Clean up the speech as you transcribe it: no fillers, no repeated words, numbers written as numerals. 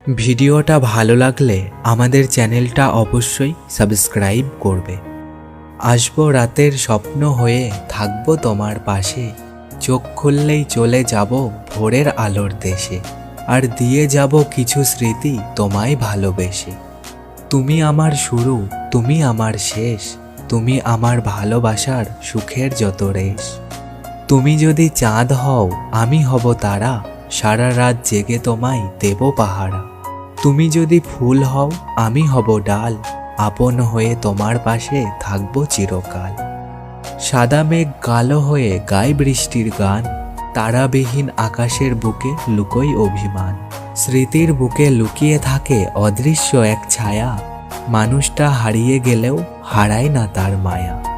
ভিডিওটা ভালো লাগলে আমাদের চ্যানেলটা অবশ্যই সাবস্ক্রাইব করবে। আসবো রাতের স্বপ্ন হয়ে, থাকবো তোমার পাশে। চোখ খুললেই চলে যাব ভোরের আলোর দেশে, আর দিয়ে যাব কিছু স্মৃতি তোমায় ভালোবেসে। তুমি আমার শুরু, তুমি আমার শেষ, তুমি আমার ভালোবাসার সুখের যত রেশ। তুমি যদি চাঁদ হও, আমি হব তারা, সারা রাত জেগে তোমায় দেব পাহারা। তুমি যদি ফুল হও, আমি হব ডাল, আপন হয়ে তোমার পাশে থাকব চিরকাল। সাদা মেঘ কালো হয়ে গায় বৃষ্টির গান, তারাবিহীন আকাশের বুকে লুকোই অভিমান। স্মৃতির বুকে লুকিয়ে থাকে অদৃশ্য এক ছায়া, মানুষটা হারিয়ে গেলেও হারায় না তার মায়া।